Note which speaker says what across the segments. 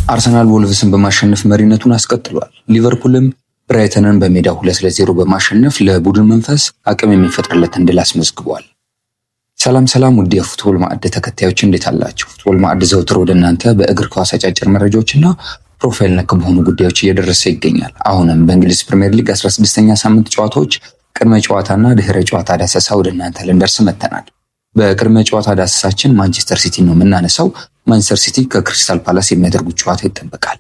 Speaker 1: አርሰናል ወልቭስን በማሸነፍ መሪነቱን አስቀጥሏል። ሊቨርፑልም ብራይተንን በሜዳው 2-0 በማሸነፍ ለቡድን መንፈስ አቅም የሚፈጥርለትን ድል አስመዝግቧል። ሰላም ውድ የፉትቦል ማዕድ ተከታዮች እንዴት አላችሁ? ፉትቦል ማዕድ ዘውትር ወደ እናንተ በእግር ኳስ አጫጭር መረጃዎችና ፕሮፋይል ነክ በሆኑ ጉዳዮች እየደረሰ ይገኛል። አሁንም በእንግሊዝ ፕሪሚየር ሊግ 16ኛ ሳምንት ጨዋታዎች ቅድመ ጨዋታና ድህረ ጨዋታ ዳሰሳ ወደ እናንተ ልንደርስ መጥተናል። በቅድመ ጨዋታ ዳሰሳችን ማንቸስተር ሲቲ ነው የምናነሳው። ማንቸስተር ሲቲ ከክሪስታል ፓላስ የሚያደርጉት ጨዋታ ይጠበቃል።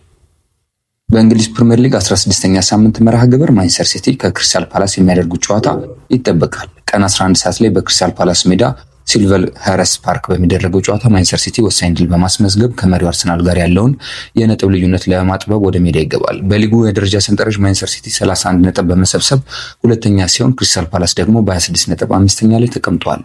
Speaker 1: በእንግሊዝ ፕሪሚየር ሊግ 16ኛ ሳምንት መርሃ ግብር ማንቸስተር ሲቲ ከክሪስታል ፓላስ የሚያደርጉት ጨዋታ ይጠበቃል። ቀን 11 ሰዓት ላይ በክሪስታል ፓላስ ሜዳ ሲልቨርሃረስ ፓርክ በሚደረገው ጨዋታ ማንቸስተር ሲቲ ወሳኝ ድል በማስመዝገብ ከመሪው አርሰናል ጋር ያለውን የነጥብ ልዩነት ለማጥበብ ወደ ሜዳ ይገባል። በሊጉ የደረጃ ሰንጠረዥ ማንቸስተር ሲቲ 31 ነጥብ በመሰብሰብ ሁለተኛ ሲሆን ክሪስታል ፓላስ ደግሞ በ26 ነጥብ አምስተኛ ላይ ተቀምጧል።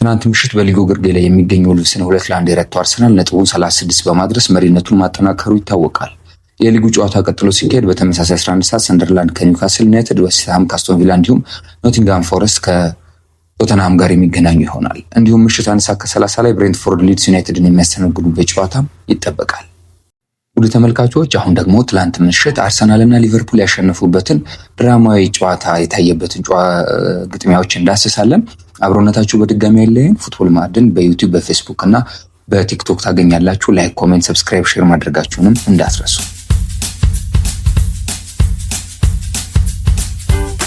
Speaker 1: ትናንት ምሽት በሊጉ ግርጌ ላይ የሚገኘው ወልቭስን 2-1 የረታው አርሰናል ነጥቡን 36 በማድረስ መሪነቱን ማጠናከሩ ይታወቃል። የሊጉ ጨዋታ ቀጥሎ ሲካሄድ በተመሳሳይ 11 ሰዓት ሰንደርላንድ ከኒውካስል ዩናይትድ፣ ዌስትሃም ከአስቶን ቪላ እንዲሁም ኖቲንግሃም ፎረስት ከቶተንሃም ጋር የሚገናኙ ይሆናል። እንዲሁም ምሽት 1 ሰዓት ከ30 ላይ ብሬንትፎርድ ሊድስ ዩናይትድን የሚያስተናግዱበት ጨዋታም ይጠበቃል። ውድ ተመልካቾች አሁን ደግሞ ትላንት ምሽት አርሰናልና ሊቨርፑል ያሸነፉበትን ድራማዊ ጨዋታ የታየበትን ግጥሚያዎች እንዳስሳለን። አብሮነታችሁ በድጋሚ ያለየን። ፉትቦል ማዕድን በዩቲዩብ በፌስቡክ እና በቲክቶክ ታገኛላችሁ። ላይክ፣ ኮሜንት፣ ሰብስክራይብ፣ ሼር ማድረጋችሁንም እንዳትረሱ።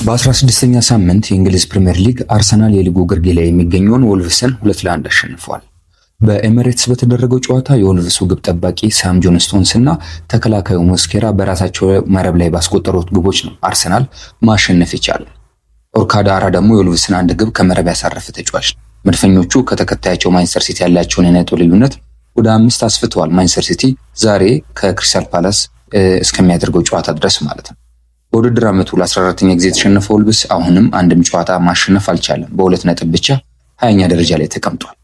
Speaker 1: በ16ኛ ሳምንት የእንግሊዝ ፕሪሚየር ሊግ አርሰናል የሊጉ ግርጌ ላይ የሚገኘውን ወልቭስን 2-1 አሸንፏል። በኤሚሬትስ በተደረገው ጨዋታ የወልቭሱ ግብ ጠባቂ ሳም ጆንስቶንስ እና ተከላካዩ ሞስኬራ በራሳቸው መረብ ላይ ባስቆጠሩት ግቦች ነው አርሰናል ማሸነፍ የቻለው። ኦርካዳ አራ ደግሞ የወልቭስን አንድ ግብ ከመረብ ያሳረፈ ተጫዋች ነው። መድፈኞቹ ከተከታያቸው ማንቸስተር ሲቲ ያላቸውን የነጥብ ልዩነት ወደ 5 አስፍተዋል። ማንቸስተር ሲቲ ዛሬ ከክሪስታል ፓላስ እስከሚያደርገው ጨዋታ ድረስ ማለት ነው። በውድድር ዓመቱ ለ14ኛ ጊዜ የተሸነፈው ወልቭስ አሁንም አንድም ጨዋታ ማሸነፍ አልቻለም። በ2 ነጥብ ብቻ 20ኛ ደረጃ ላይ ተቀምጧል።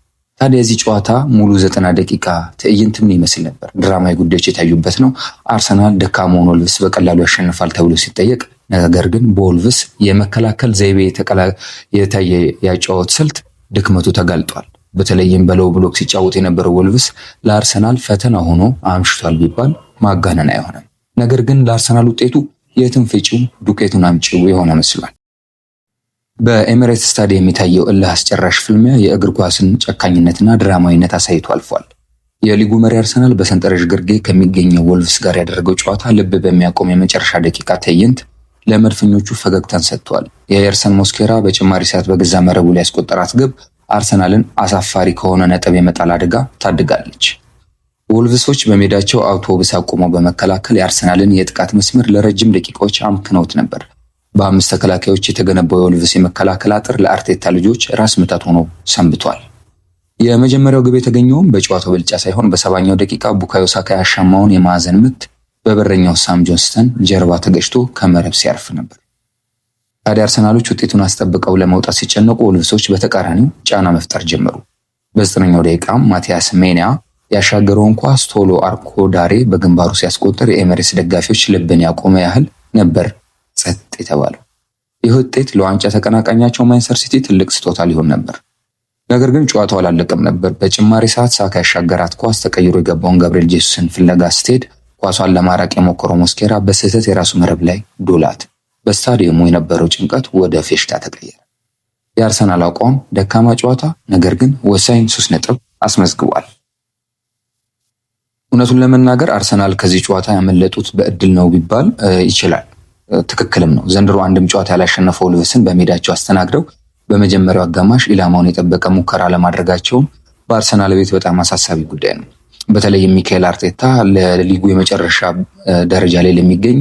Speaker 1: ታዲያ የዚህ ጨዋታ ሙሉ 90 ደቂቃ ትዕይንት ምን ይመስል ነበር? ድራማዊ ጉዳዮች የታዩበት ነው። አርሰናል ደካማውን ወልቭስ በቀላሉ ያሸንፋል ተብሎ ሲጠየቅ፣ ነገር ግን በወልቭስ የመከላከል ዘይቤ የታየ ያጫወት ስልት ድክመቱ ተጋልጧል። በተለይም በሎው ብሎክ ሲጫወት የነበረው ወልቭስ ለአርሰናል ፈተና ሆኖ አምሽቷል ቢባል ማጋነን አይሆንም። ነገር ግን ለአርሰናል ውጤቱ የትም ፍጪው ዱቄቱን አምጪው የሆነ መስሏል። በኤሚሬትስ ስታዲየም የታየው እልህ አስጨራሽ ፍልሚያ የእግር ኳስን ጨካኝነትና ድራማዊነት አሳይቶ አልፏል። የሊጉ መሪ አርሰናል በሰንጠረዥ ግርጌ ከሚገኘው ወልቭስ ጋር ያደረገው ጨዋታ ልብ በሚያቆም የመጨረሻ ደቂቃ ትዕይንት ለመድፈኞቹ ፈገግታን ሰጥቷል። የኤርሰን ሞስኬራ በጭማሪ ሰዓት በገዛ መረቡ ላይ ያስቆጠራት ግብ አርሰናልን አሳፋሪ ከሆነ ነጥብ የመጣል አደጋ ታድጋለች። ወልቭሶች በሜዳቸው አውቶቡስ አቁመው በመከላከል የአርሰናልን የጥቃት መስመር ለረጅም ደቂቃዎች አምክነውት ነበር። በ5 ተከላካዮች የተገነባው የወልቭስ የመከላከል አጥር ለአርቴታ ልጆች ራስ ምታት ሆኖ ሰንብቷል። የመጀመሪያው ግብ የተገኘውም በጨዋታው ብልጫ ሳይሆን በ70ኛው ደቂቃ ቡካዮ ሳካ ያሻማውን የማዕዘን ምት በበረኛው ሳም ጆንስተን ጀርባ ተገጭቶ ከመረብ ሲያርፍ ነበር። ታዲያ አርሰናሎች ውጤቱን አስጠብቀው ለመውጣት ሲጨነቁ ወልቭሶች በተቃራኒው ጫና መፍጠር ጀመሩ። በ9ኛው ደቂቃም ማቲያስ ሜኒያ ያሻገረውን ኳስ ቶሎ አርኮ ዳሬ በግንባሩ ሲያስቆጥር የኤሚሬትስ ደጋፊዎች ልብን ያቆመ ያህል ነበር ጸጥ የተባለው። ይህ ውጤት ለዋንጫ ተቀናቃኛቸው ማንቸስተር ሲቲ ትልቅ ስጦታ ሊሆን ነበር። ነገር ግን ጨዋታው አላለቀም ነበር። በጭማሪ ሰዓት ሳካ ያሻገራት ኳስ ተቀይሮ የገባውን ገብርኤል ጄሱስን ፍለጋ ስትሄድ ኳሷን ለማራቅ የሞከረው ሞስኬራ በስህተት የራሱ መረብ ላይ ዶላት። በስታዲየሙ የነበረው ጭንቀት ወደ ፌሽታ ተቀየረ። የአርሰናል አቋም ደካማ ጨዋታ፣ ነገር ግን ወሳኝ 3 ነጥብ አስመዝግቧል። እውነቱን ለመናገር አርሰናል ከዚህ ጨዋታ ያመለጡት በእድል ነው ቢባል ይችላል። ትክክልም ነው። ዘንድሮ አንድም ጨዋታ ያላሸነፈው ወልቭስን በሜዳቸው አስተናግደው በመጀመሪያው አጋማሽ ኢላማውን የጠበቀ ሙከራ ለማድረጋቸውም በአርሰናል ቤት በጣም አሳሳቢ ጉዳይ ነው። በተለይ ሚካኤል አርቴታ ለሊጉ የመጨረሻ ደረጃ ላይ ለሚገኝ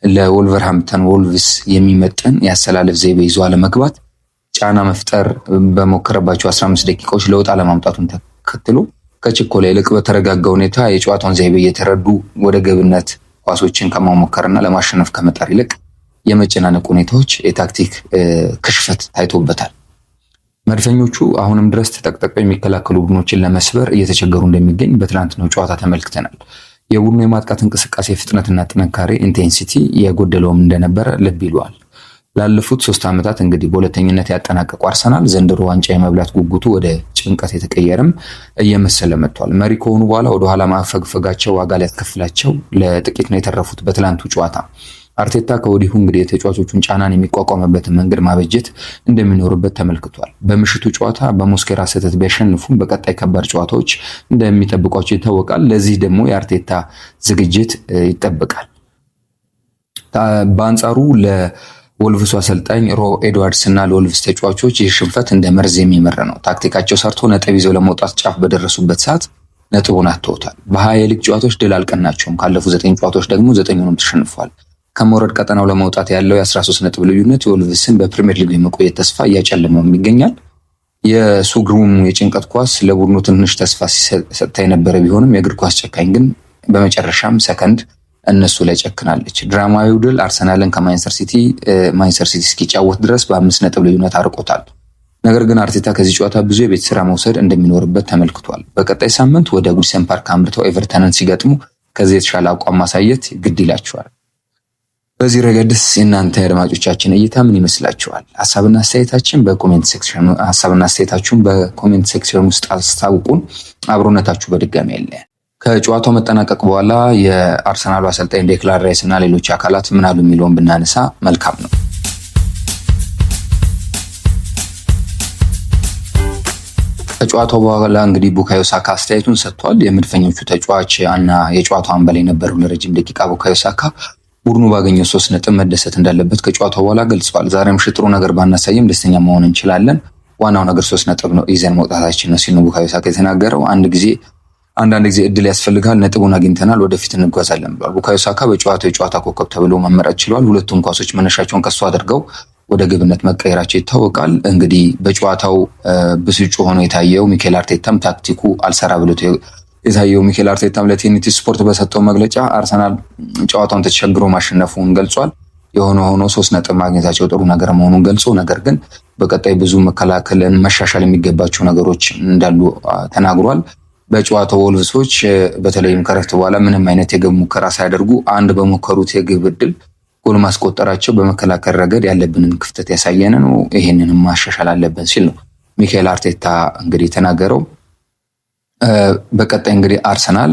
Speaker 1: ለወልቨርሃምፕተን ወልቭስ የሚመጥን የአሰላለፍ ዘይቤ ይዞ አለመግባት ጫና መፍጠር በሞከረባቸው 15 ደቂቃዎች ለውጥ አለማምጣቱን ተከትሎ ከችኮላ ይልቅ በተረጋጋ ሁኔታ የጨዋታውን ዘይቤ እየተረዱ ወደ ግብነት ኳሶችን ከማሞከርና ለማሸነፍ ከመጣር ይልቅ የመጨናነቅ ሁኔታዎች የታክቲክ ክሽፈት ታይቶበታል። መድፈኞቹ አሁንም ድረስ ተጠቅጥቀው የሚከላከሉ ቡድኖችን ለመስበር እየተቸገሩ እንደሚገኝ በትናንትናው ጨዋታ ተመልክተናል። የቡድኑ የማጥቃት እንቅስቃሴ ፍጥነትና ጥንካሬ ኢንቴንሲቲ የጎደለውም እንደነበረ ልብ ይሏል። ላለፉት 3 ዓመታት እንግዲህ በሁለተኝነት ያጠናቀቁ አርሰናል ዘንድሮ ዋንጫ የመብላት ጉጉቱ ወደ ጭንቀት የተቀየረም እየመሰለ መጥቷል። መሪ ከሆኑ በኋላ ወደ ኋላ ማፈግፈጋቸው ዋጋ ሊያስከፍላቸው ለጥቂት ነው የተረፉት። በትላንቱ ጨዋታ አርቴታ ከወዲሁ እንግዲህ የተጫዋቾቹን ጫናን የሚቋቋምበትን መንገድ ማበጀት እንደሚኖርበት ተመልክቷል። በምሽቱ ጨዋታ በሞስኬራ ስህተት ቢያሸንፉም በቀጣይ ከባድ ጨዋታዎች እንደሚጠብቋቸው ይታወቃል። ለዚህ ደግሞ የአርቴታ ዝግጅት ይጠበቃል። በአንጻሩ ለወልቭሱ አሰልጣኝ ሮ ኤድዋርድስ እና ለወልቭስ ተጫዋቾች ይህ ሽንፈት እንደ መርዝ የሚመር ነው። ታክቲካቸው ሰርቶ ነጥብ ይዘው ለመውጣት ጫፍ በደረሱበት ሰዓት ነጥቡን አጥተውታል። በ20 የሊግ ጨዋታዎች ድል አልቀናቸውም። ካለፉት 9 ጨዋታዎች ደግሞ 9ኙንም ተሸንፏል። ከመውረድ ቀጠናው ለመውጣት ያለው የ13 ነጥብ ልዩነት የወልቭስን በፕሪሚየር ሊግ የመቆየት ተስፋ እያጨለመው ይገኛል። የሱግሩም የጭንቀት ኳስ ለቡድኑ ትንሽ ተስፋ ሲሰጥታ የነበረ ቢሆንም የእግር ኳስ ጨካኝ ግን በመጨረሻም ሰከንድ እነሱ ላይ ጨክናለች። ድራማዊው ድል አርሰናልን ከማንቸስተር ሲቲ እስኪጫወት ድረስ በ5 ነጥብ ልዩነት አርቆታል። ነገር ግን አርቴታ ከዚህ ጨዋታ ብዙ የቤት ስራ መውሰድ እንደሚኖርበት ተመልክቷል። በቀጣይ ሳምንት ወደ ጉዲሰን ፓርክ አምርተው ኤቨርተንን ሲገጥሙ ከዚህ የተሻለ አቋም ማሳየት ግድ ይላቸዋል። በዚህ ረገድስ የእናንተ አድማጮቻችን እይታ ምን ይመስላችኋል? ሀሳብና አስተያየታችሁን በኮሜንት ሴክሽን ውስጥ አስታውቁን። አብሮነታችሁ በድጋሚ ያለ ከጨዋታው መጠናቀቅ በኋላ የአርሰናሉ አሰልጣኝ ዴክላን ራይስ እና ሌሎች አካላት ምን አሉ የሚለውን ብናነሳ መልካም ነው። ከጨዋታው በኋላ እንግዲህ ቡካዮ ሳካ አስተያየቱን ሰጥቷል። የመድፈኞቹ ተጫዋች እና የጨዋታው አምበል የነበረው ለረጅም ደቂቃ ቡካዮ ሳካ ቡድኑ ባገኘው 3 ነጥብ መደሰት እንዳለበት ከጨዋታው በኋላ ገልጿል። ዛሬ ምሽት ጥሩ ነገር ባናሳይም ደስተኛ መሆን እንችላለን። ዋናው ነገር 3 ነጥብ ነው ይዘን መውጣታችን ነው ሲል ነው ቡካዮ ሳካ የተናገረው። አንዳንድ ጊዜ እድል ያስፈልጋል። ነጥቡን አግኝተናል፣ ወደፊት እንጓዛለን ብሏል። ቡካዮ ሳካ በጨዋታው የጨዋታ ኮከብ ተብሎ መመረጥ ችሏል። ሁለቱም ኳሶች መነሻቸውን ከሱ አድርገው ወደ ግብነት መቀየራቸው ይታወቃል። እንግዲህ በጨዋታው ብስጩ ሆኖ የታየው ሚኬል አርቴታም ታክቲኩ አልሰራ ብሎት የታየው ሚኬል አርቴታም ለቴኒቲ ስፖርት በሰጠው መግለጫ አርሰናል ጨዋታውን ተቸግሮ ማሸነፉን ገልጿል። የሆነ ሆኖ 3 ነጥብ ማግኘታቸው ጥሩ ነገር መሆኑን ገልጾ ነገር ግን በቀጣይ ብዙ መከላከልን መሻሻል የሚገባቸው ነገሮች እንዳሉ ተናግሯል። በጨዋታው ወልቭሶች በተለይም ከረፍት በኋላ ምንም አይነት የግብ ሙከራ ሳያደርጉ አንድ በሞከሩት የግብ ዕድል ጎል ማስቆጠራቸው በመከላከል ረገድ ያለብንን ክፍተት ያሳየን ነው። ይሄንንም ማሻሻል አለብን ሲል ነው ሚኬል አርቴታ እንግዲህ ተናገረው። በቀጣይ እንግዲህ አርሰናል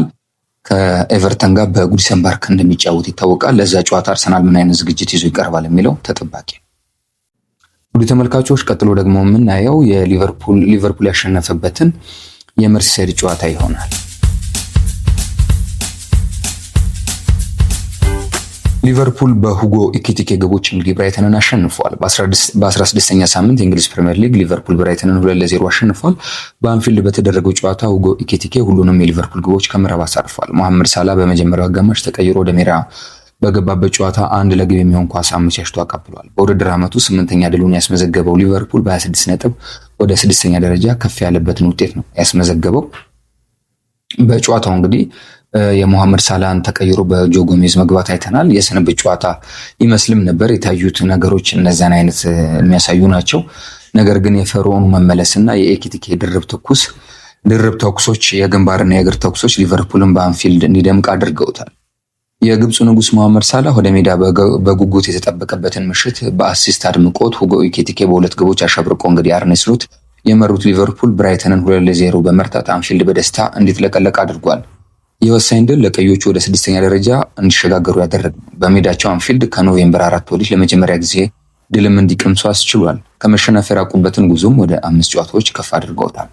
Speaker 1: ከኤቨርተን ጋር በጉዲሰን ፓርክ እንደሚጫወት ይታወቃል። ለዛ ጨዋታ አርሰናል ምን አይነት ዝግጅት ይዞ ይቀርባል የሚለው ተጠባቂ። ውድ ተመልካቾች ቀጥሎ ደግሞ የምናየው ሊቨርፑል ያሸነፈበትን የመርሲሳይድ ጨዋታ ይሆናል። ሊቨርፑል በሁጎ ኢኪቲኬ ግቦች እንግዲህ ብራይተንን አሸንፏል። በ16ኛ ሳምንት የእንግሊዝ ፕሪሚየር ሊግ ሊቨርፑል ብራይተንን 2-0 አሸንፏል። በአንፊልድ በተደረገው ጨዋታ ሁጎ ኢኪቲኬ ሁሉንም የሊቨርፑል ግቦች ከመረብ አሳርፏል። መሐመድ ሳላ በመጀመሪያው አጋማሽ ተቀይሮ ወደ ሜዳ በገባበት ጨዋታ 1 ለግብ የሚሆን ኳስ አመቻችቶ አቀብሏል። በውድድር ዓመቱ 8ኛ ድሉን ያስመዘገበው ሊቨርፑል በ26 ነጥብ ወደ 6ኛ ደረጃ ከፍ ያለበትን ውጤት ነው ያስመዘገበው። በጨዋታው እንግዲህ የሞሐመድ ሳላን ተቀይሮ በጆ ጎሜዝ መግባት አይተናል። የስንብት ጨዋታ ይመስልም ነበር። የታዩት ነገሮች እነዛን አይነት የሚያሳዩ ናቸው። ነገር ግን የፈርዖኑ መመለስና የኤኪቲኬ ድርብ ተኩሶች የግንባርና የእግር ተኩሶች ሊቨርፑልን በአንፊልድ እንዲደምቅ አድርገውታል። የግብፁ ንጉስ መሐመድ ሳላ ወደ ሜዳ በጉጉት የተጠበቀበትን ምሽት በአሲስት አድምቆት ሁጎ ኢኪቲኬ በ2 ግቦች አሸብርቆ እንግዲህ አርኔ ስሎት የመሩት ሊቨርፑል ብራይተንን 2-0 በመርታት አንፊልድ በደስታ እንዲጥለቀለቅ አድርጓል። የወሳኝ ድል ለቀዮቹ ወደ 6ኛ ደረጃ እንዲሸጋገሩ ያደረገ በሜዳቸው አንፊልድ ከኖቬምበር 4 ወዲህ ለመጀመሪያ ጊዜ ድልም እንዲቀምሱ አስችሏል። ከመሸነፍ የራቁበትን ጉዞም ወደ 5 ጨዋታዎች ከፍ አድርገውታል።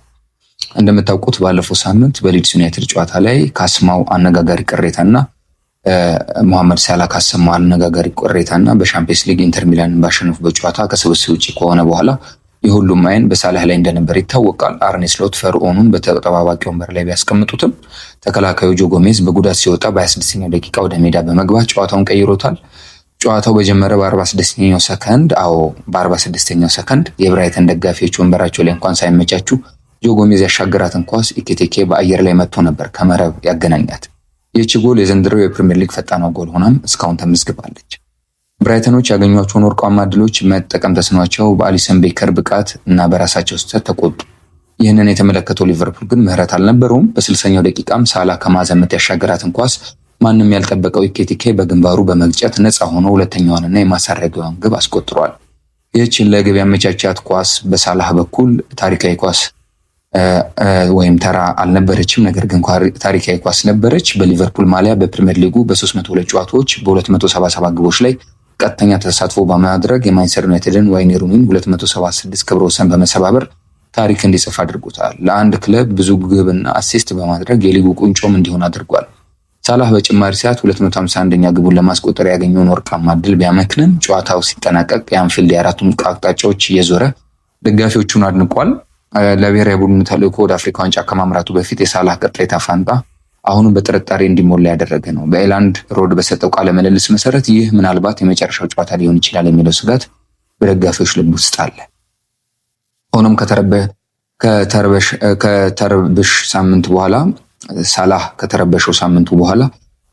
Speaker 1: እንደምታውቁት ባለፈው ሳምንት በሊድስ ዩናይትድ ጨዋታ ላይ ካስማው አነጋጋሪ ቅሬታና መሐመድ ሳላ ካሰማው አነጋጋሪ ቅሬታና በሻምፒየንስ ሊግ ኢንተር ሚላንን ባሸነፉበት ጨዋታ ከስብስብ ውጪ ከሆነ በኋላ የሁሉም አይን በሳላህ ላይ እንደነበር ይታወቃል። አርኔ ስሎት ፈርዖኑን በተጠባባቂ ወንበር ላይ ቢያስቀምጡትም ተከላካዩ ጆ ጎሜዝ በጉዳት ሲወጣ በ26ኛው ደቂቃ ወደ ሜዳ በመግባት ጨዋታውን ቀይሮታል። ጨዋታው በጀመረ በ46ኛው ሰከንድ የብራይተን ደጋፊዎች ወንበራቸው ላይ እንኳን ሳይመቻቹ ጆ ጎሜዝ ያሻገራትን ኳስ ኢኪቲኬ በአየር ላይ መጥቶ ነበር ከመረብ ያገናኛት። ይህች ጎል የዘንድሮው የፕሪሚየር ሊግ ፈጣኗ ጎል ሆናም እስካሁን ተመዝግባለች። ብራይተኖች ያገኟቸውን ወርቃማ ዕድሎች መጠቀም ተስኗቸው በአሊሰን ቤከር ብቃት እና በራሳቸው ስህተት ተቆጡ። ይህንን የተመለከተው ሊቨርፑል ግን ምህረት አልነበረውም። በ60ኛው ደቂቃም ሳላ ከማዘመት ያሻገራትን ኳስ ማንም ያልጠበቀው ኢኪቲኬ በግንባሩ በመግጨት ነፃ ሆኖ ሁለተኛዋንና የማሳረጊያዋን ግብ አስቆጥሯል። ይህችን ለግብ ያመቻቻት ኳስ በሳላህ በኩል ታሪካዊ ኳስ ወይም ተራ አልነበረችም፣ ነገር ግን ታሪካዊ ኳስ ነበረች። በሊቨርፑል ማሊያ በፕሪሚየር ሊጉ በ302 ጨዋታዎች በ277 ግቦች ላይ ቀጥተኛ ተሳትፎ በማድረግ የማንቸስተር ዩናይትድን ዋይኔ ሩኒን 276 ክብረ ወሰን በመሰባበር ታሪክ እንዲጽፍ አድርጎታል። ለአንድ ክለብ ብዙ ግብና አሲስት በማድረግ የሊጉ ቁንጮም እንዲሆን አድርጓል። ሳላህ በጭማሪ ሰዓት 251ኛ ግቡን ለማስቆጠር ያገኘውን ወርቃማ እድል ቢያመክንም ጨዋታው ሲጠናቀቅ የአንፊልድ የአራቱም አቅጣጫዎች እየዞረ ደጋፊዎቹን አድንቋል። ለብሔራዊ ቡድኑ ተልዕኮ ወደ አፍሪካ ዋንጫ ከማምራቱ በፊት የሳላህ ቀጣይ ዕጣ ፈንታ አሁንም በጥርጣሬ እንዲሞላ ያደረገ ነው። በኤላንድ ሮድ በሰጠው ቃለ ምልልስ መሰረት ይህ ምናልባት የመጨረሻው ጨዋታ ሊሆን ይችላል የሚለው ስጋት በደጋፊዎች ልብ ውስጥ አለ። ሆኖም ከተረበሽ ሳምንት በኋላ ሳላህ ከተረበሸው ሳምንቱ በኋላ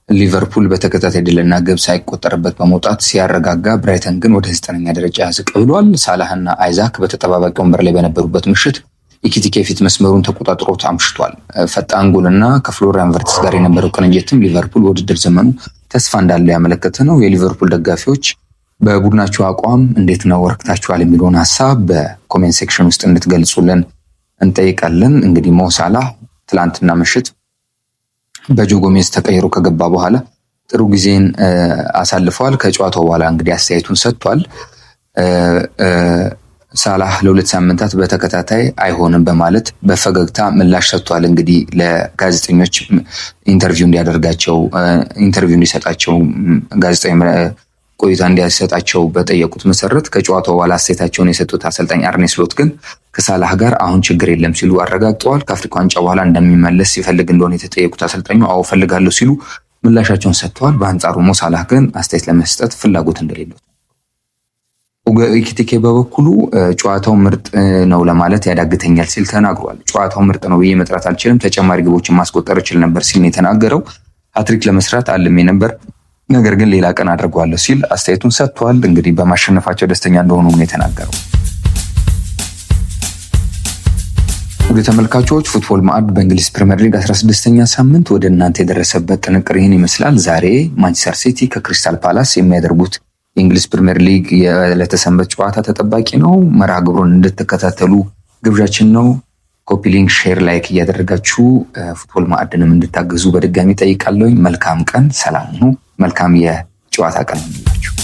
Speaker 1: ሊቨርፑል በተከታታይ ድልና ግብ ሳይቆጠርበት በመውጣት ሲያረጋጋ፣ ብራይተን ግን ወደ 9ኛ ደረጃ ዝቅ ብሏል። ሳላህና አይዛክ በተጠባባቂ ወንበር ላይ በነበሩበት ምሽት ኢኪቲኬ ፊት መስመሩን ተቆጣጥሮት አምሽቷል። ፈጣን ጎልና ከፍሎሪያን ቨርትስ ጋር የነበረው ቅንጅትም ሊቨርፑል ውድድር ዘመኑ ተስፋ እንዳለው ያመለከተ ነው። የሊቨርፑል ደጋፊዎች በቡድናቸው አቋም እንዴት ነው ወርክታችኋል የሚለውን ሀሳብ በኮሜንት ሴክሽን ውስጥ እንድትገልጹልን እንጠይቃለን። እንግዲህ ሞ ሳላህ ትላንትና ምሽት በጆ ጎሜዝ ተቀይሮ ከገባ በኋላ ጥሩ ጊዜን አሳልፈዋል። ከጨዋታው በኋላ እንግዲህ አስተያየቱን ሰጥቷል። ሳላህ ለ2 ሳምንታት በተከታታይ አይሆንም በማለት በፈገግታ ምላሽ ሰጥቷል። እንግዲህ ለጋዜጠኞች ኢንተርቪው እንዲሰጣቸው ጋዜጣዊ ቆይታ እንዲሰጣቸው በጠየቁት መሰረት ከጨዋታው በኋላ አስተያየታቸውን የሰጡት አሰልጣኝ አርኔ ስሎት ግን ከሳላህ ጋር አሁን ችግር የለም ሲሉ አረጋግጠዋል። ከአፍሪካ ዋንጫ በኋላ እንደሚመለስ ሲፈልግ እንደሆነ የተጠየቁት አሰልጣኙ አዎ ፈልጋለሁ ሲሉ ምላሻቸውን ሰጥተዋል። በአንጻሩ ሞ ሳላህ ግን አስተያየት ለመስጠት ፍላጎት እንደሌለው ኢኪቲኬ በበኩሉ ጨዋታው ምርጥ ነው ለማለት ያዳግተኛል ሲል ተናግሯል። ጨዋታው ምርጥ ነው ብዬ መጥራት አልችልም፣ ተጨማሪ ግቦችን ማስቆጠር እችል ነበር ሲል ነው የተናገረው። ሃትሪክ ለመስራት አልሜ ነበር፣ ነገር ግን ሌላ ቀን አድርገዋለሁ ሲል አስተያየቱን ሰጥቷል። እንግዲህ በማሸነፋቸው ደስተኛ እንደሆኑ ነው የተናገረው። ወደ ተመልካቾች ፉትቦል ማዕድ በእንግሊዝ ፕሪሚየር ሊግ 16ኛ ሳምንት ወደ እናንተ የደረሰበት ጥንቅር ይህን ይመስላል። ዛሬ ማንቸስተር ሲቲ ከክሪስታል ፓላስ የሚያደርጉት የእንግሊዝ ፕሪሚየር ሊግ የዕለተ ሰንበት ጨዋታ ተጠባቂ ነው። መርሃ ግብሩን እንድትከታተሉ ግብዣችን ነው። ኮፒ ሊንክ፣ ሼር፣ ላይክ እያደረጋችሁ ፉትቦል ማዕድንም እንድታገዙ በድጋሚ ጠይቃለሁ። መልካም ቀን፣ ሰላም ነው። መልካም የጨዋታ ቀን ይሁንላችሁ።